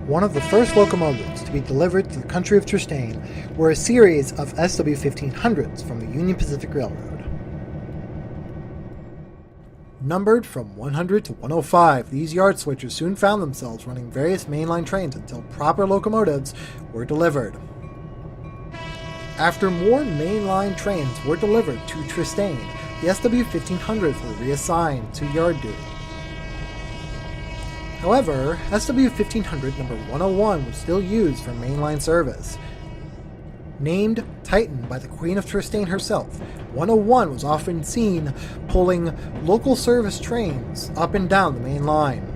One of the first locomotives to be delivered to the country of Tristain were a series of SW1500s from the Union Pacific Railroad. Numbered from 100 to 105, these yard switchers soon found themselves running various mainline trains until proper locomotives were delivered. After more mainline trains were delivered to Tristain, the SW1500s were reassigned to yard duty. However, SW1500 number 101 was still used for mainline service. Named Titan by the Queen of Tristain herself, 101 was often seen pulling local service trains up and down the main line.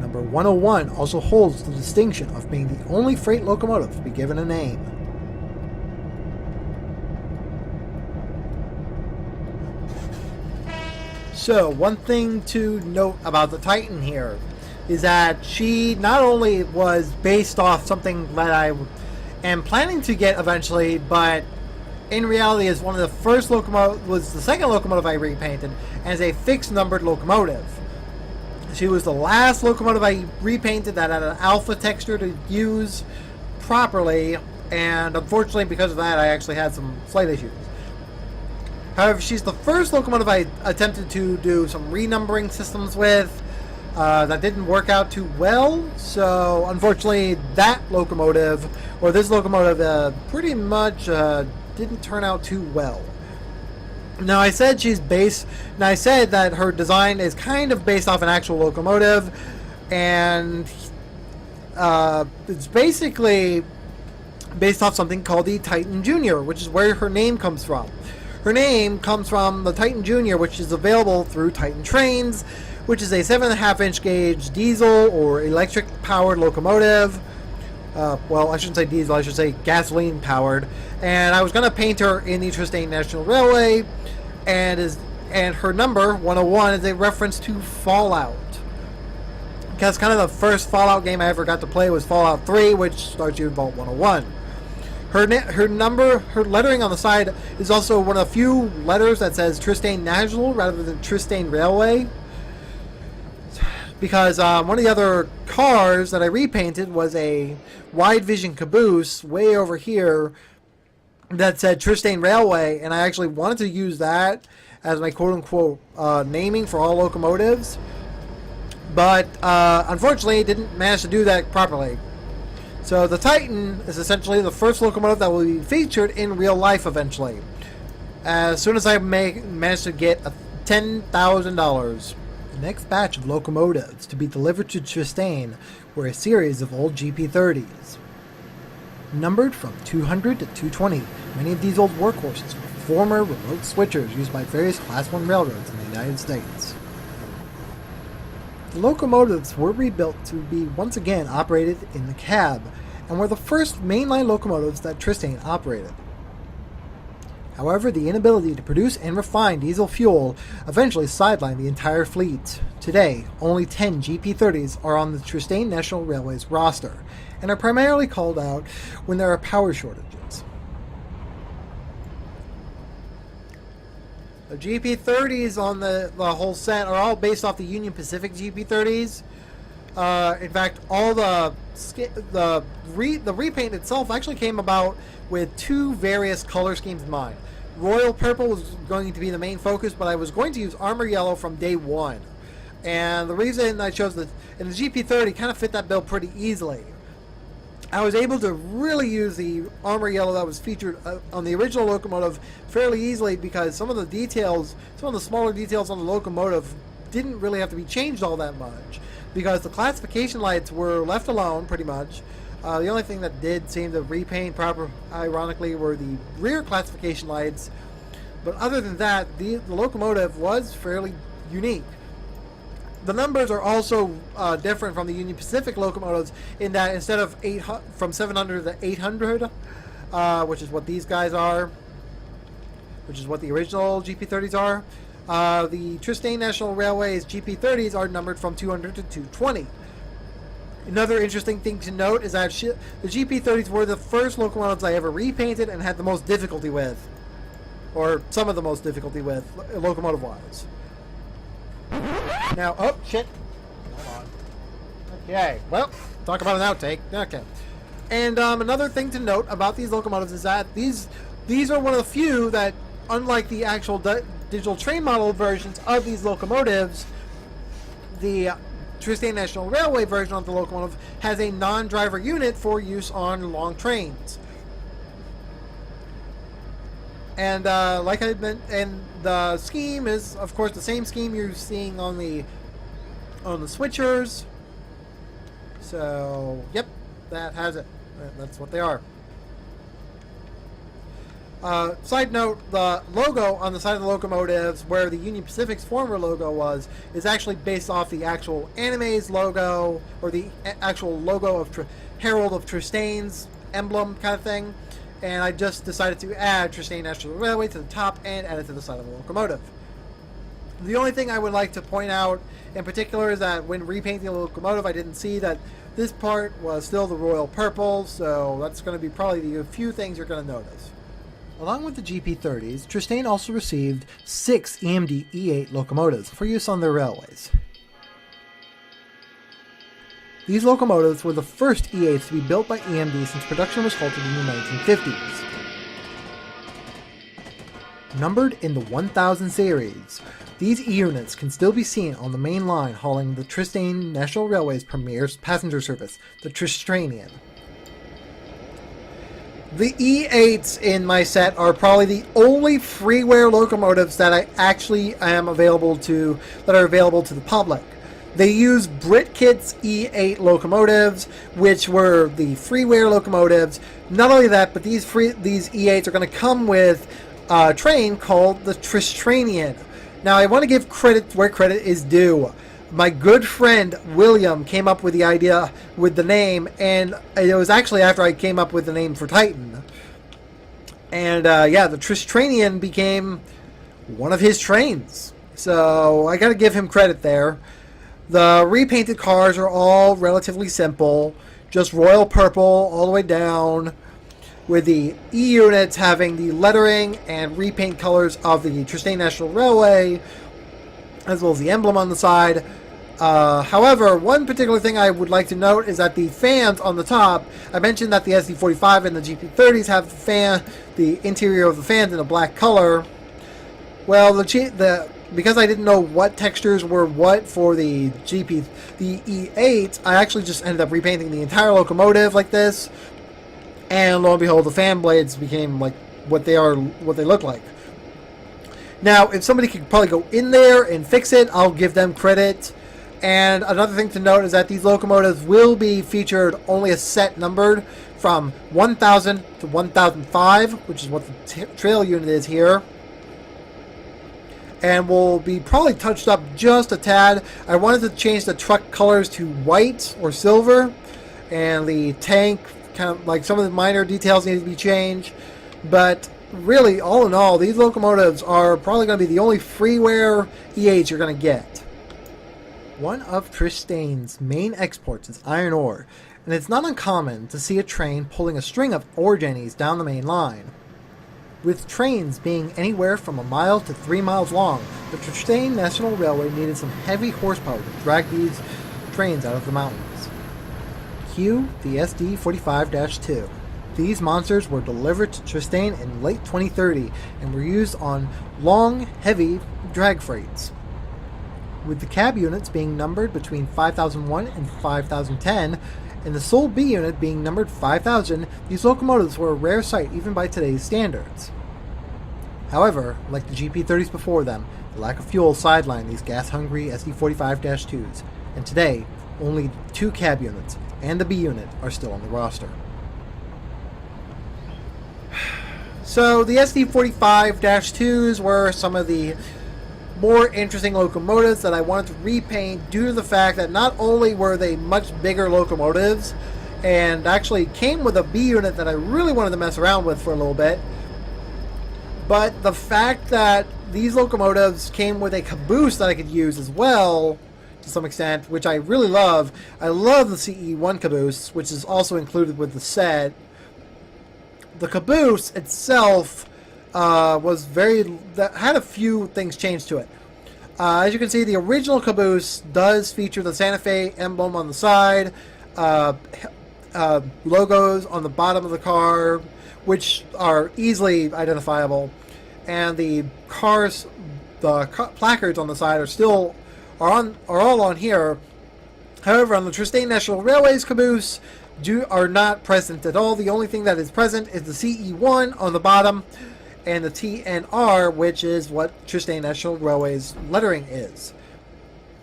Number 101 also holds the distinction of being the only freight locomotive to be given a name. So, one thing to note about the Titan here is that she not only was based off something that I am planning to get eventually, but in reality is one of the first locomotives, was the second locomotive I repainted as a fixed numbered locomotive. She was the last locomotive I repainted that had an alpha texture to use properly, and unfortunately because of that I actually had some slight issues. However, she's the first locomotive I attempted to do some renumbering systems with that didn't work out too well. So, unfortunately, that locomotive, or this locomotive, pretty much didn't turn out too well. Now, I said that her design is kind of based off an actual locomotive, and it's basically based off something called the Titan Junior, which is where her name comes from. Her name comes from the Titan Junior, which is available through Titan Trains, which is a 7.5-inch gauge diesel or electric powered locomotive. Well, I shouldn't say diesel, I should say gasoline powered. And I was going to paint her in the Tristain National Railway, and her number 101 is a reference to Fallout. Because kind of the first Fallout game I ever got to play was Fallout 3, which starts you in Vault 101. Her lettering on the side is also one of the few letters that says Tristain National rather than Tristain Railway. Because one of the other cars that I repainted was a wide vision caboose way over here that said Tristain Railway, and I actually wanted to use that as my quote-unquote naming for all locomotives. But unfortunately, didn't manage to do that properly. So the Titan is essentially the first locomotive that will be featured in real life eventually. As soon as I manage to get $10,000. The next batch of locomotives to be delivered to Tristain were a series of old GP30s. Numbered from 200 to 220, many of these old workhorses were former remote switchers used by various Class 1 railroads in the United States. The locomotives were rebuilt to be once again operated in the cab, and were the first mainline locomotives that Tristain operated. However, the inability to produce and refine diesel fuel eventually sidelined the entire fleet. Today, only 10 GP30s are on the Tristain National Railway's roster, and are primarily called out when there are power shortages. The GP30s on the whole set are all based off the Union Pacific GP30s. In fact, all the repaint itself actually came about with two various color schemes in mind. Royal purple was going to be the main focus, but I was going to use armor yellow from day one. And the reason I chose and the GP30 kind of fit that bill pretty easily. I was able to really use the armor yellow that was featured on the original locomotive fairly easily, because some of the smaller details on the locomotive didn't really have to be changed all that much, because the classification lights were left alone pretty much. The only thing that did seem to repaint proper, ironically, were the rear classification lights. But other than that, the locomotive was fairly unique. The numbers are also different from the Union Pacific locomotives in that instead of from 700 to 800, which is what these guys are, which is what the original GP30s are, the Tristain National Railway's GP30s are numbered from 200 to 220. Another interesting thing to note is that the GP30s were the first locomotives I ever repainted and had the most difficulty with. Or some of the most difficulty with, locomotive-wise. Now, oh, shit. Hold on. Okay, well, talk about an outtake. Okay. And another thing to note about these locomotives is that these are one of the few that, unlike the actual digital train model versions of these locomotives, the Tristain National Railway version of the locomotive has a non-driver unit for use on long trains. And like I meant, and the scheme is, of course, the same scheme you're seeing on the switchers. So, yep, that has it. That's what they are. Side note, the logo on the side of the locomotives, where the Union Pacific's former logo was, is actually based off the actual anime's logo, or the actual logo of Herald of Tristain's emblem kind of thing. And I just decided to add Tristain National Railway to the top and add it to the side of the locomotive. The only thing I would like to point out in particular is that when repainting the locomotive, I didn't see that this part was still the royal purple, so that's going to be probably the few things you're going to notice. Along with the GP30s, Tristain also received 6 EMD E8 locomotives for use on their railways. These locomotives were the first E8s to be built by EMD since production was halted in the 1950s. Numbered in the 1000 series, these E-units can still be seen on the main line hauling the Tristain National Railway's premier passenger service, the Tristainian. The E8s in my set are probably the only freeware locomotives that I actually am available to, that are available to the public. They use Britkit's E8 locomotives, which were the freeware locomotives. Not only that, but these E8s are going to come with a train called the Tristainian. Now, I want to give credit where credit is due. My good friend William came up with the idea with the name, and it was actually after I came up with the name for Titan. And yeah, the Tristainian became one of his trains. So I got to give him credit there. The repainted cars are all relatively simple, just royal purple all the way down, with the E units having the lettering and repaint colors of the Tristain National Railway, as well as the emblem on the side. However, one particular thing I would like to note is that the fans on the top, I mentioned that the SW45 and the GP30s have the interior of the fans in a black color. Well, because I didn't know what textures were what for the E8, I actually just ended up repainting the entire locomotive like this, and lo and behold, the fan blades became like what they look like. Now, if somebody could probably go in there and fix it, I'll give them credit. And another thing to note is that these locomotives will be featured only a set numbered from 1000 to 1005, which is what the trail unit is here. And will be probably touched up just a tad. I wanted to change the truck colors to white or silver, and the tank, kind of like some of the minor details need to be changed. But really, all in all, these locomotives are probably going to be the only freeware E8s you're going to get. One of Tristain's main exports is iron ore, and it's not uncommon to see a train pulling a string of ore jennies down the main line. With trains being anywhere from a mile to 3 miles long, the Tristain National Railway needed some heavy horsepower to drag these trains out of the mountains. Cue the SD45-2. These monsters were delivered to Tristain in late 2030 and were used on long, heavy drag freights. With the cab units being numbered between 5001 and 5010, and the sole B unit being numbered 5000, these locomotives were a rare sight even by today's standards. However, like the GP30s before them, the lack of fuel sidelined these gas-hungry SD45-2s, and today, only 2 cab units and the B unit are still on the roster. So the SD45-2s were some of the more interesting locomotives that I wanted to repaint due to the fact that not only were they much bigger locomotives and actually came with a B unit that I really wanted to mess around with for a little bit, but the fact that these locomotives came with a caboose that I could use as well to some extent, which I really love. I love the CE1 caboose, which is also included with the set. The caboose itself had a few things changed to it. As you can see, the original caboose does feature the Santa Fe emblem on the side. uh, logos on the bottom of the car, which are easily identifiable, and the cars, placards on the side are all on here. However, on the Tristain National Railway's caboose, are not present at all. The only thing that is present is the CE1 on the bottom and the TNR, which is what Tristain National Railway's lettering is.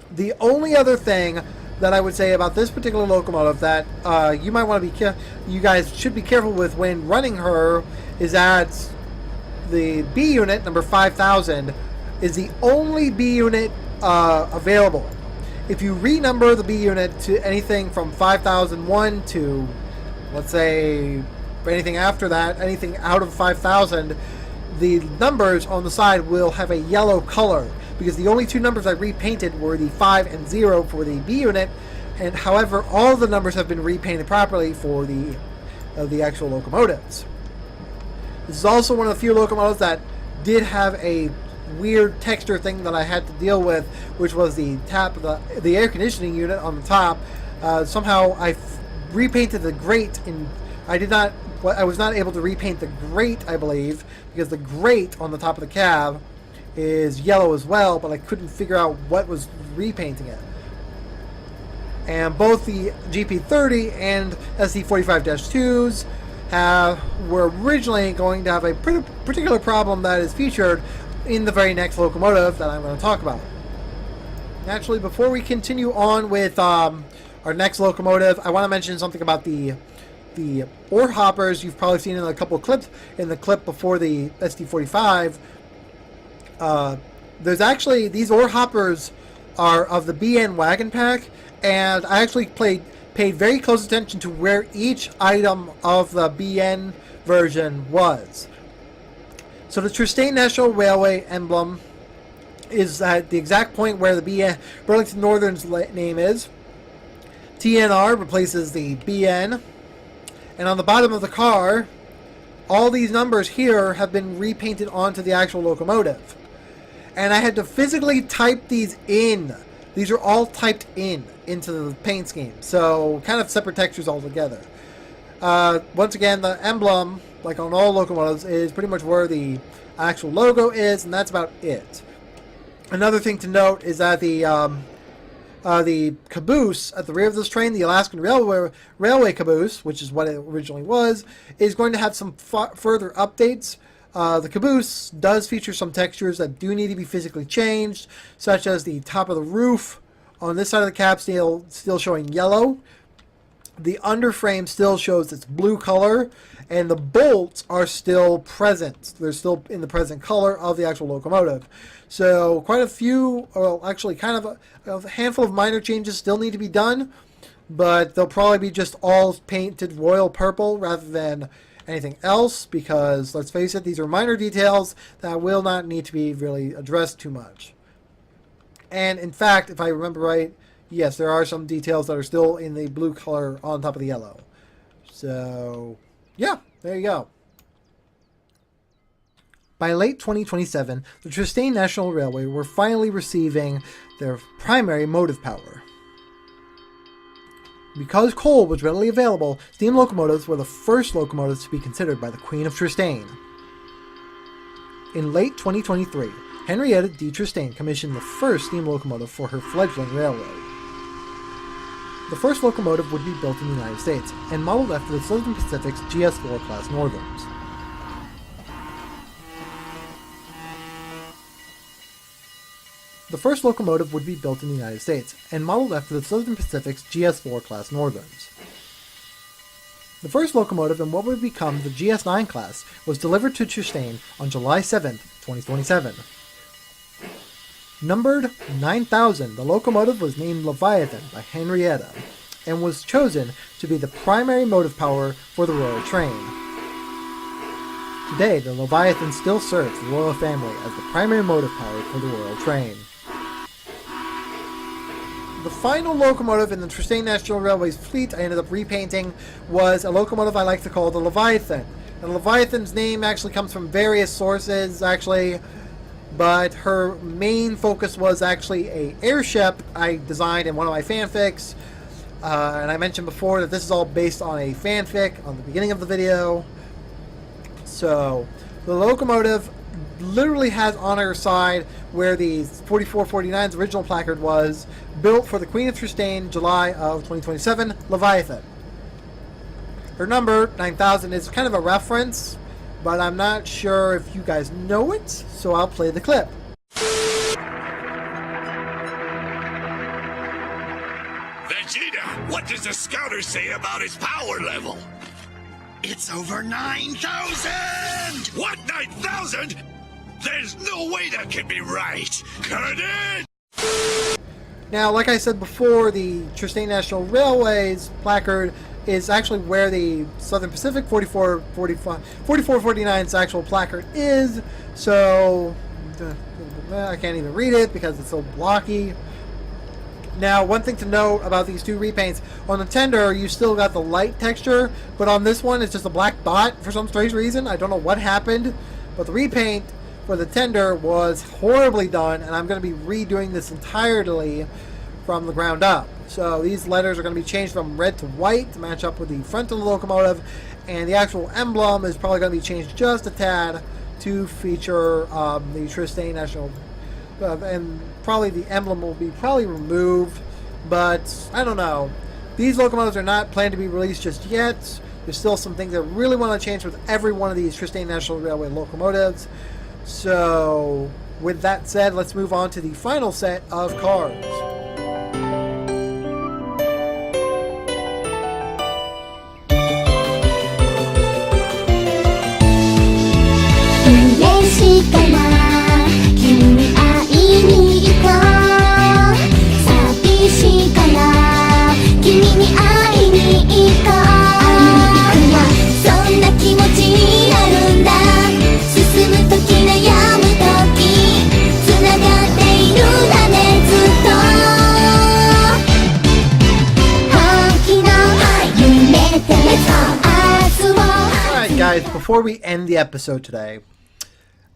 The only other thing that I would say about this particular locomotive that you might want to be you guys should be careful with when running her is that the B unit, number 5000, is the only B unit available. If you renumber the B unit to anything from 5001 to, let's say, anything after that, anything out of 5000, the numbers on the side will have a yellow color, because the only two numbers I repainted were the 5 and 0 for the B unit, and however, all the numbers have been repainted properly for the actual locomotives. This is also one of the few locomotives that did have a weird texture thing that I had to deal with, which was the the air conditioning unit on the top. Somehow I repainted the grate, and I was not able to repaint the grate, I believe, because the grate on the top of the cab is yellow as well, but I couldn't figure out what was repainting it. And both the GP30 and SD45-2s were originally going to have a particular problem that is featured in the very next locomotive that I'm going to talk about. Naturally, before we continue on with our next locomotive, I want to mention something about the ore hoppers. You've probably seen in a couple of clips. In the clip before the SD45, there's actually, these ore hoppers are of the BN wagon pack, and I actually paid very close attention to where each item of the BN version was. So the Tristain National Railway emblem is at the exact point where the BN Burlington Northern's name is. TNR replaces the BN, and on the bottom of the car, all these numbers here have been repainted onto the actual locomotive. And I had to physically type these in. These are all typed into the paint scheme, so kind of separate textures altogether. Once again, the emblem, like on all locomotives, is pretty much where the actual logo is, and that's about it. Another thing to note is that the caboose at the rear of this train, the Alaskan Railway caboose, which is what it originally was, is going to have some further updates. The caboose does feature some textures that do need to be physically changed, such as the top of the roof on this side of the cab still showing yellow. The underframe still shows its blue color, and the bolts are still present. They're still in the present color of the actual locomotive. So quite a few, well, actually kind of a handful of minor changes still need to be done, but they'll probably be just all painted royal purple rather than anything else, because let's face it, these are minor details that will not need to be really addressed too much. And in fact, if I remember right, yes, there are some details that are still in the blue color on top of the yellow. So, yeah, there you go. By late 2027, the Tristain National Railway were finally receiving their primary motive power. Because coal was readily available, steam locomotives were the first locomotives to be considered by the Queen of Tristain. In late 2023, Henrietta D. Tristain commissioned the first steam locomotive for her fledgling railway. The first locomotive would be built in the United States and modeled after the Southern Pacific's GS4 class Northerns. The first locomotive would be built in the United States and modeled after the Southern Pacific's GS4 class Northerns. The first locomotive in what would become the GS9 class was delivered to Tristain on July 7, 2027. Numbered 9000, the locomotive was named Leviathan by Henrietta and was chosen to be the primary motive power for the Royal Train. Today, the Leviathan still serves the royal family as the primary motive power for the Royal Train. The final locomotive in the Tristain National Railway's fleet I ended up repainting was a locomotive I like to call the Leviathan. The Leviathan's name actually comes from various sources, actually, but her main focus was actually a airship I designed in one of my fanfics. And I mentioned before that this is all based on a fanfic on the beginning of the video. So the locomotive literally has on her side where the 4449's original placard was, built for the Queen of Tristain, July of 2027, Leviathan. Her number, 9000, is kind of a reference, but I'm not sure if you guys know it, so I'll play the clip. Vegeta, what does the scouter say about his power level? It's over 9,000! What, 9,000? There's no way that can be right! Cut it! Now, like I said before, the Tristain National Railway's placard is actually where the Southern Pacific 4449's actual placard is, so I can't even read it because it's so blocky. Now, one thing to note about these two repaints, on the tender you still got the light texture, but on this one it's just a black dot for some strange reason. I don't know what happened, but the repaint for the tender was horribly done, and I'm going to be redoing this entirely from the ground up. So these letters are going to be changed from red to white to match up with the front of the locomotive, and the actual emblem is probably going to be changed just a tad to feature the Tristain National, and probably the emblem will be removed, but I don't know. These locomotives are not planned to be released just yet. There's still some things that I really want to change with every one of these Tristain National Railway locomotives. So with that said, let's move on to the final set of cars. Guys, before we end the episode today,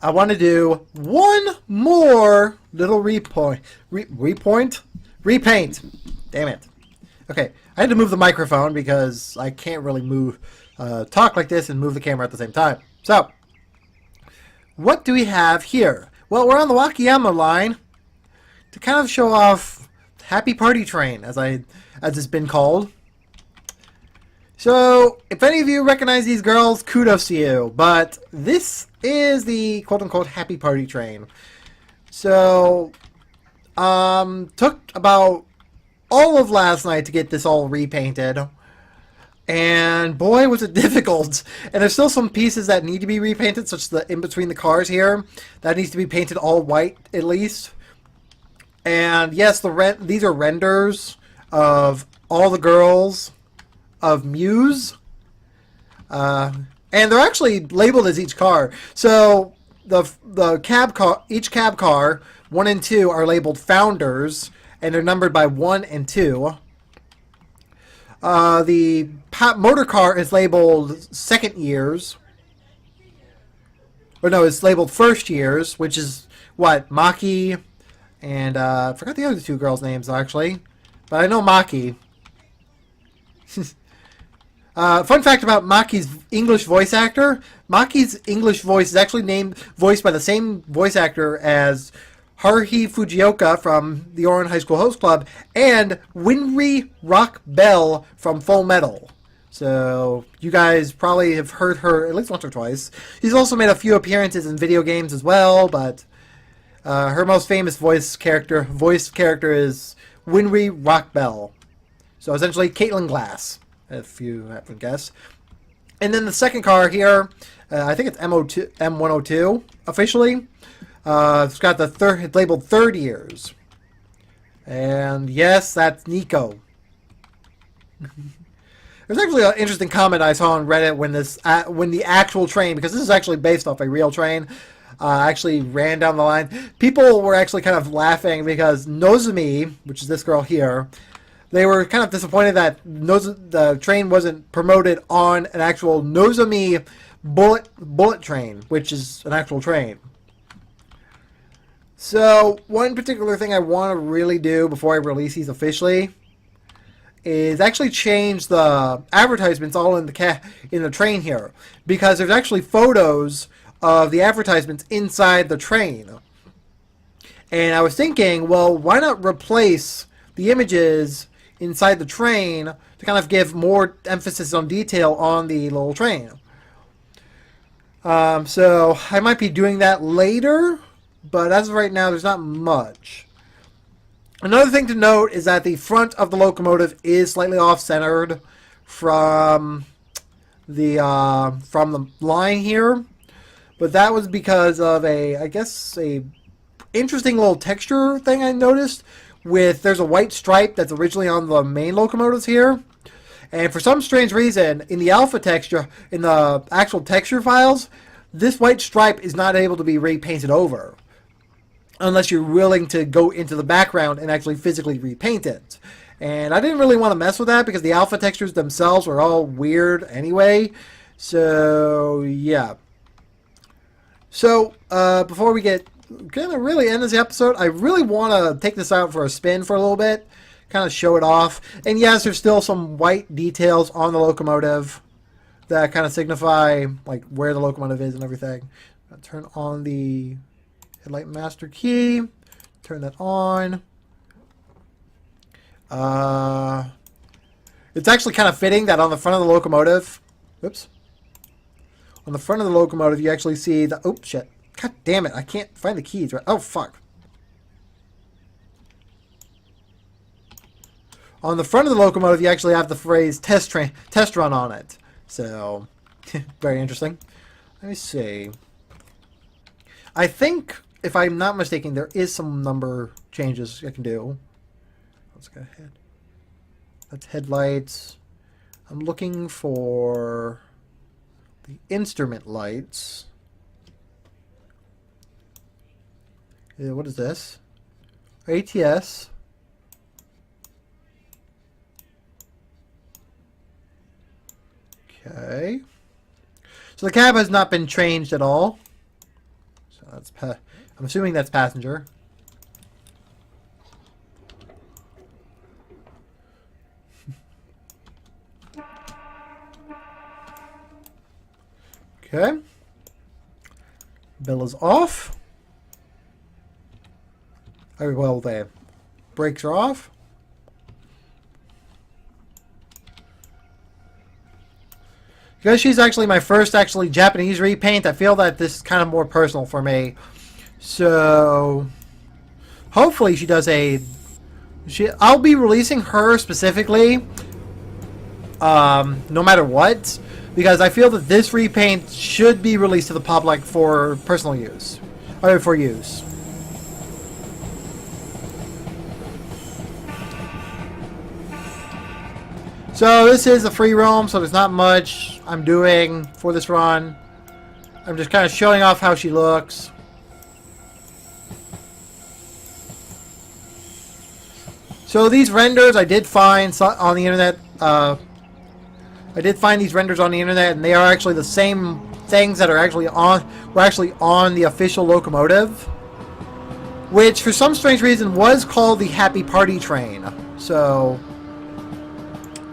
I want to do one more little repaint. Damn it. Okay, I had to move the microphone because I can't really talk like this and move the camera at the same time. So, what do we have here? Well, we're on the Wakayama line to kind of show off Happy Party Train, as it's been called. So, if any of you recognize these girls, kudos to you. But this is the quote-unquote Happy Party Train. So, took about all of last night to get this all repainted. And boy, was it difficult. And there's still some pieces that need to be repainted, such as the in between the cars here. That needs to be painted all white, at least. And yes, these are renders of all the girls of Muse, and they're actually labeled as each car. So the cab car, each cab car 1 and 2 are labeled Founders, and they're numbered by 1 and 2. The motor car is labeled Second Years, or no, it's labeled First Years, which is what, Maki, and I forgot the other two girls' names actually, but I know Maki. Fun fact about Maki's English voice actor. Maki's English voice is actually voiced by the same voice actor as Haruhi Fujioka from the Ouran High School Host Club and Winry Rock Bell from Full Metal. So you guys probably have heard her at least once or twice. She's also made a few appearances in video games as well, but her most famous voice character is Winry Rock Bell. So essentially Caitlin Glass, if you haven't guessed. And then the second car here, I think it's M102 officially. It's got it's labeled Third Years. And yes, that's Nico. There's actually an interesting comment I saw on Reddit when the actual train, because this is actually based off a real train, actually ran down the line. People were actually kind of laughing because Nozomi, which is this girl here, they were kind of disappointed that the train wasn't promoted on an actual Nozomi bullet train, which is an actual train. So, one particular thing I want to really do before I release these officially is actually change the advertisements all in the train here, because there's actually photos of the advertisements inside the train. And I was thinking, well, why not replace the images inside the train to kind of give more emphasis on detail on the little train. So I might be doing that later, but as of right now, there's not much. Another thing to note is that the front of the locomotive is slightly off-centered from the line here, but that was because of I guess a interesting little texture thing I noticed. There's a white stripe that's originally on the main locomotives here, and for some strange reason, in the alpha texture, in the actual texture files, this white stripe is not able to be repainted over, unless you're willing to go into the background and actually physically repaint it. And I didn't really want to mess with that because the alpha textures themselves were all weird anyway. So, yeah. So, before we get going to really end this episode, I really want to take this out for a spin for a little bit, kind of show it off. And yes, there's still some white details on the locomotive that kind of signify like where the locomotive is and everything. I'll turn on the headlight master key, turn that on. It's actually kind of fitting that on the front of the locomotive, oops, on the front of the locomotive you actually see the, oh shit, god damn it, I can't find the keys, right? Oh fuck. On the front of the locomotive you actually have the phrase test run on it. So, very interesting. Let me see. I think, if I'm not mistaken, there is some number changes I can do. Let's go ahead. That's headlights. I'm looking for the instrument lights. Yeah, what is this? ATS. Okay. So the cab has not been changed at all. So that's I'm assuming that's passenger. Okay. Bell is off. Oh, well, the brakes are off. Because she's actually my first Japanese repaint, I feel that this is kind of more personal for me. So, hopefully she does I'll be releasing her specifically, no matter what, because I feel that this repaint should be released to the public for personal use, or for use. So this is a free roam, so there's not much I'm doing for this run. I'm just kind of showing off how she looks. So these renders I did find on the internet. I did find these renders on the internet, and they are actually the same things that are actually on the official locomotive, which for some strange reason was called the Happy Party Train. So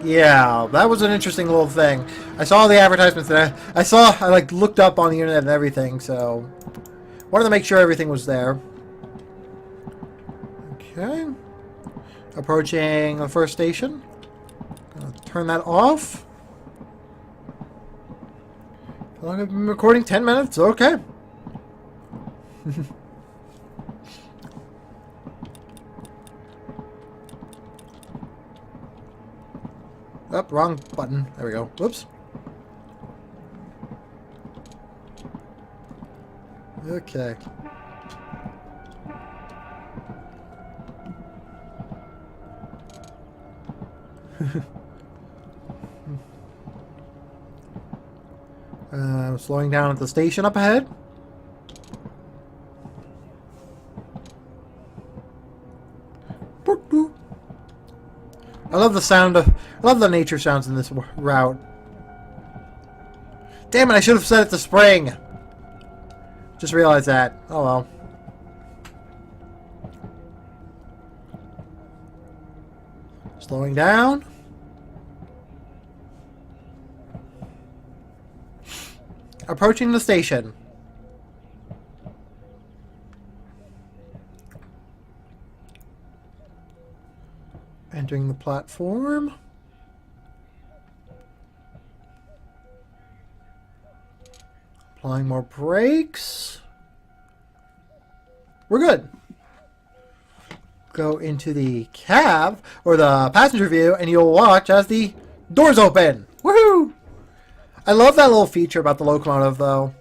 yeah, that was an interesting little thing. I saw the advertisements there. I like looked up on the internet and everything, so wanted to make sure everything was there. Okay. Approaching the first station. Gonna turn that off. How long have I been recording? 10 minutes? Okay. Oh, wrong button. There we go. Whoops. Okay. Slowing down at the station up ahead. I love the sound of, I love the nature sounds in this route. Damn it, I should have set it to spring. Just realized that. Oh well. Slowing down. Approaching the station. Entering the platform. Applying more brakes. We're good. Go into the cab or the passenger view and you'll watch as the doors open. Woohoo! I love that little feature about the locomotive though.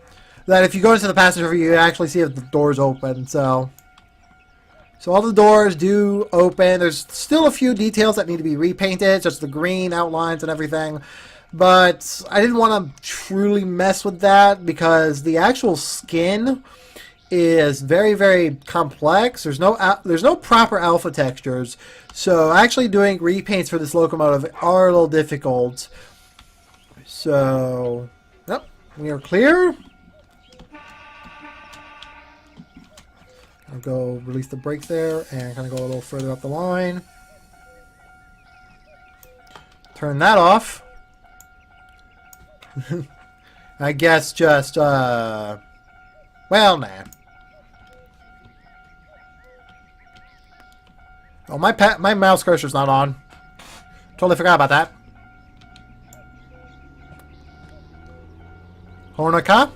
That if you go into the passenger view, you actually see if the doors open. So all the doors do open. There's still a few details that need to be repainted, just the green outlines and everything. But I didn't want to truly mess with that because the actual skin is very, very complex. There's no proper alpha textures, so actually doing repaints for this locomotive are a little difficult. So, yep, we are clear. I'll go release the brakes there and kind of go a little further up the line. Turn that off. I guess just, well, nah. Oh, my mouse cursor's not on. Totally forgot about that. Honoka.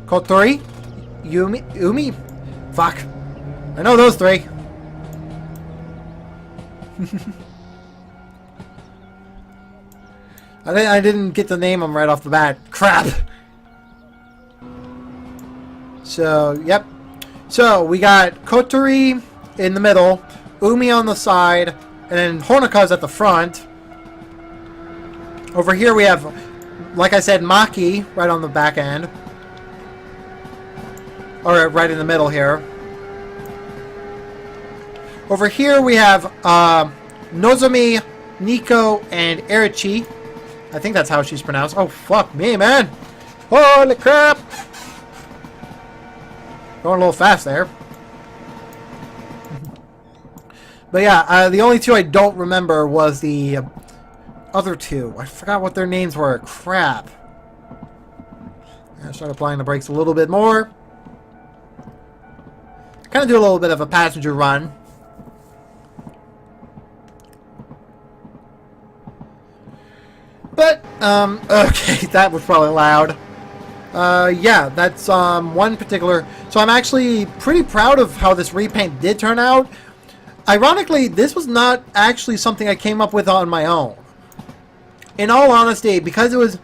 Kotori. Umi. Fuck. I know those three. I didn't get to name them right off the bat. Crap. So, yep. So, we got Kotori in the middle, Umi on the side, and then Honoka's at the front. Over here we have, like I said, Maki right on the back end. Or right in the middle here. Over here we have Nozomi, Nico, and Erichi. I think that's how she's pronounced. Oh, fuck me, man. Holy crap. Going a little fast there. But yeah, the only two I don't remember was the other two. I forgot what their names were. Crap. I start applying the brakes a little bit more. Kind of do a little bit of a passenger run. But, okay, that was probably loud. Yeah, that's one particular... So I'm actually pretty proud of how this repaint did turn out. Ironically, this was not actually something I came up with on my own. In all honesty, because it was...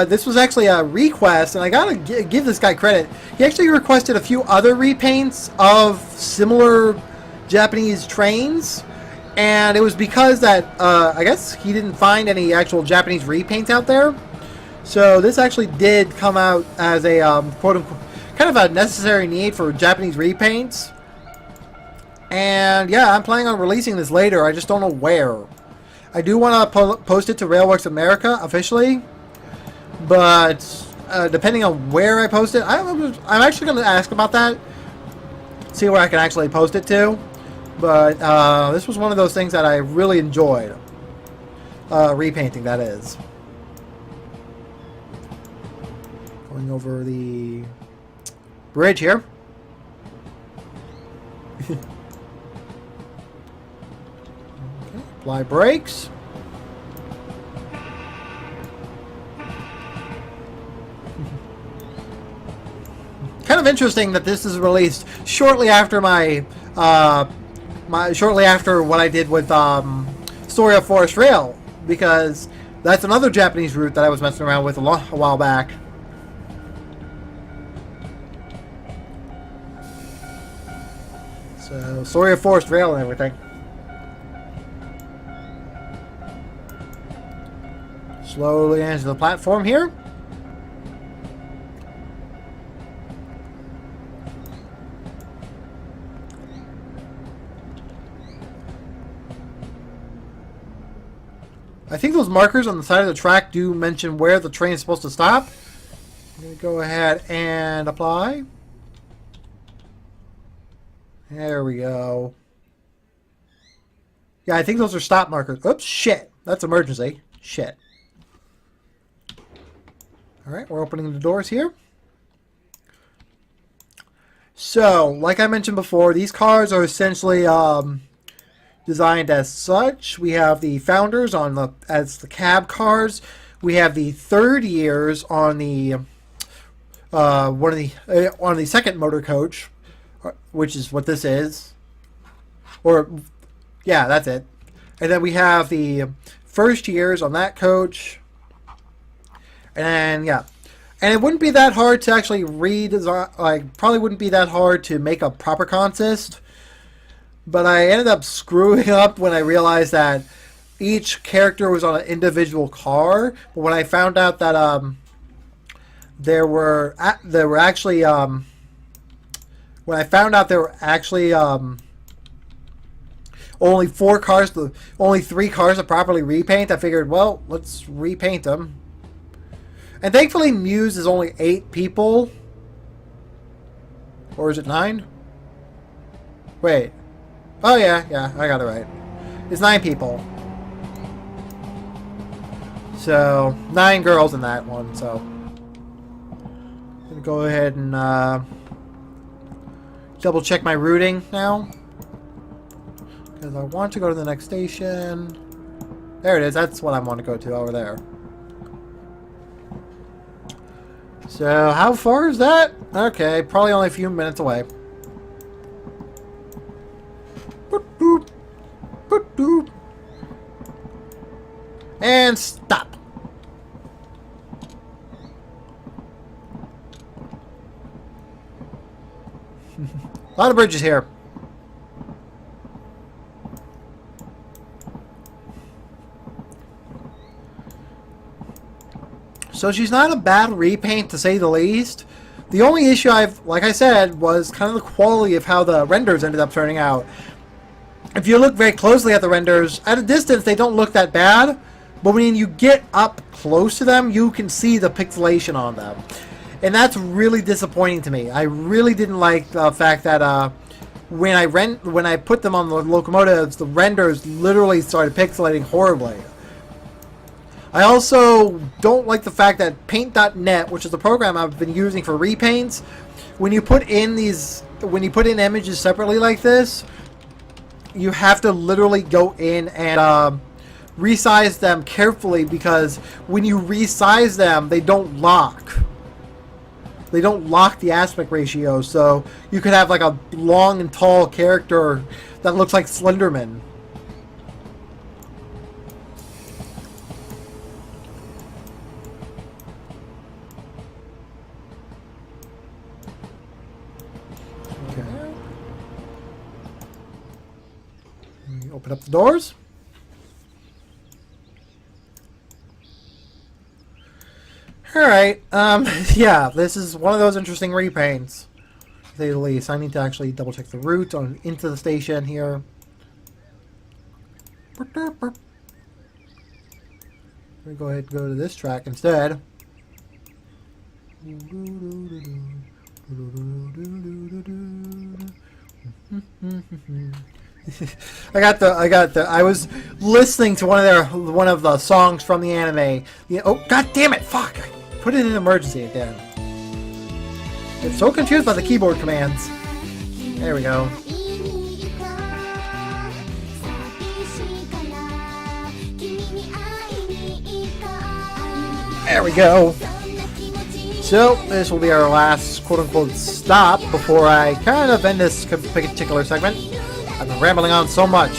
this was actually a request, and I gotta give this guy credit. He actually requested a few other repaints of similar Japanese trains. And it was because that, I guess he didn't find any actual Japanese repaints out there. So this actually did come out as a, quote-unquote, kind of a necessary need for Japanese repaints. And yeah, I'm planning on releasing this later. I just don't know where. I do want to post it to Railworks America officially. But depending on where I post it, I'm actually going to ask about that. See where I can actually post it to. But this was one of those things that I really enjoyed. Repainting, that is. Going over the bridge here. Okay, apply brakes. Kind of interesting that this is released shortly after my shortly after what I did with Story of Forest Rail, because that's another Japanese route that I was messing around with a while back. So, Story of Forest Rail and everything. Slowly enter the platform here. I think those markers on the side of the track do mention where the train is supposed to stop. I'm going to go ahead and apply. There we go. Yeah, I think those are stop markers. Oops, shit. That's emergency. Shit. Alright, we're opening the doors here. So, like I mentioned before, these cars are essentially designed as such. We have the founders as the cab cars. We have the third years on the on the second motor coach, which is what this is. Or, yeah, that's it. And then we have the first years on that coach. And yeah. And it wouldn't be that hard to actually redesign, like, probably wouldn't be that hard to make a proper consist. But I ended up screwing up when I realized that each character was on an individual car. But when I found out that there were actually only 4 cars, only 3 cars to properly repaint, I figured, well, let's repaint them. And thankfully, Muse is only 8 people. Or is it 9? Wait. Oh, yeah, I got it right. It's 9 people. So, 9 girls in that one, so. I'm going to go ahead and double check my routing now. Because I want to go to the next station. There it is, that's what I want to go to over there. So, how far is that? Okay, probably only a few minutes away. Boop, boop. Boop, boop. And stop. A lot of bridges here. So she's not a bad repaint, to say the least. The only issue like I said, was kind of the quality of how the renders ended up turning out. If you look very closely at the renders, at a distance they don't look that bad, but when you get up close to them, you can see the pixelation on them. And that's really disappointing to me. I really didn't like the fact that when I put them on the locomotives, the renders literally started pixelating horribly. I also don't like the fact that Paint.net, which is the program I've been using for repaints, when you put in images separately like this, you have to literally go in and resize them carefully, because when you resize them, they don't lock. They don't lock the aspect ratio, so you could have like a long and tall character that looks like Slenderman. Open up the doors. Alright, yeah, this is one of those interesting repaints, to say the least. I need to actually double check the route into the station here. I'm going to go ahead and go to this track instead. I was listening to one of the songs from the anime. Oh, god damn it! Fuck! I put it in emergency again. I'm so confused by the keyboard commands. There we go. There we go. So, this will be our last quote-unquote stop before I kind of end this particular segment. I've been rambling on so much.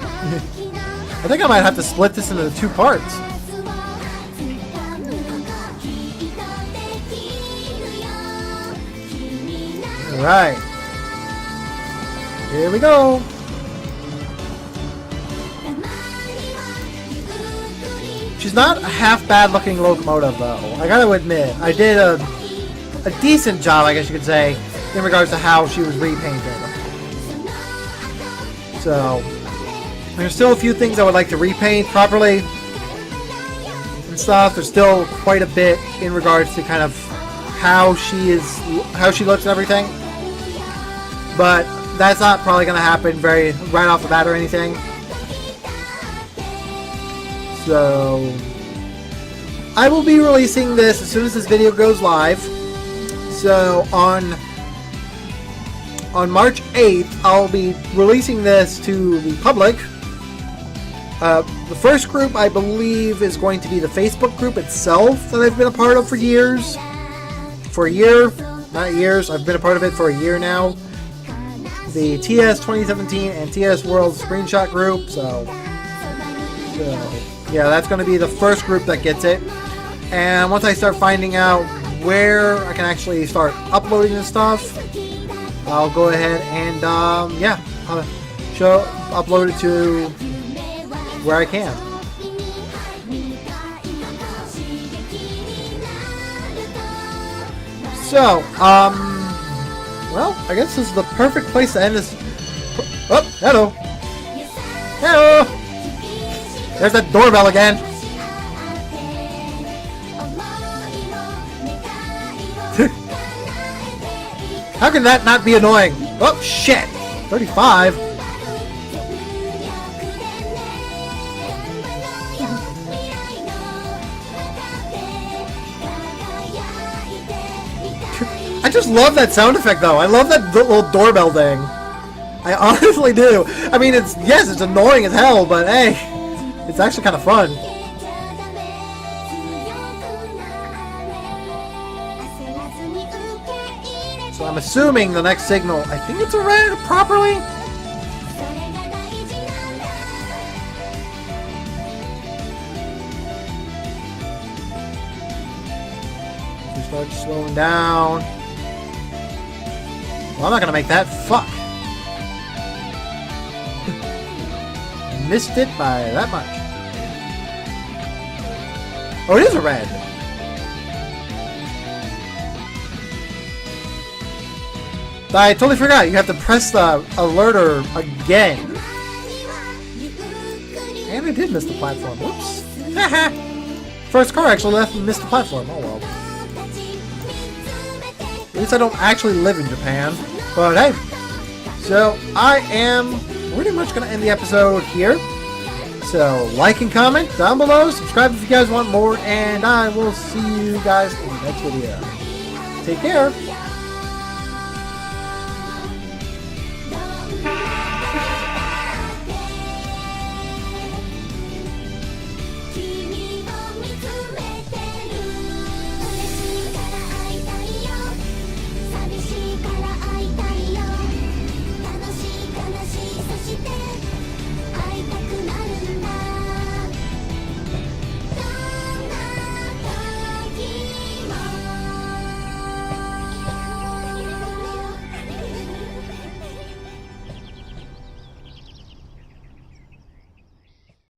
I think I might have to split this into 2 parts. Alright. Here we go. She's not a half bad looking locomotive though. I gotta admit, I did a decent job, I guess you could say, in regards to how she was repainted. So, there's still a few things I would like to repaint properly and stuff. There's still quite a bit in regards to kind of how she looks and everything. But that's not probably going to happen right off the bat or anything. So, I will be releasing this as soon as this video goes live. So on March 8th, I'll be releasing this to the public. The first group, I believe, is going to be the Facebook group itself that I've been a part of for years. For a year, not years, I've been a part of it for a year now. The TS 2017 and TS World Screenshot group, so yeah, that's going to be the first group that gets it. And once I start finding out where I can actually start uploading this stuff, I'll go ahead and yeah, upload it to where I can. So, well, I guess this is the perfect place to end this. Oh, hello. Hello. There's that doorbell again. How can that not be annoying? Oh, shit. 35. I just love that sound effect, though. I love that little doorbell thing. I honestly do. I mean, it's annoying as hell, but hey, it's actually kind of fun. So I'm assuming the next signal, I think it's a red properly. So start slowing down. Well, I'm not gonna make that. Fuck. Missed it by that much. Oh, it is a red. I totally forgot. You have to press the alerter again. And I did miss the platform. Whoops. First car actually missed the platform. Oh well. At least I don't actually live in Japan. But hey. So I am pretty much going to end the episode here. So like and comment down below. Subscribe if you guys want more. And I will see you guys in the next video. Take care.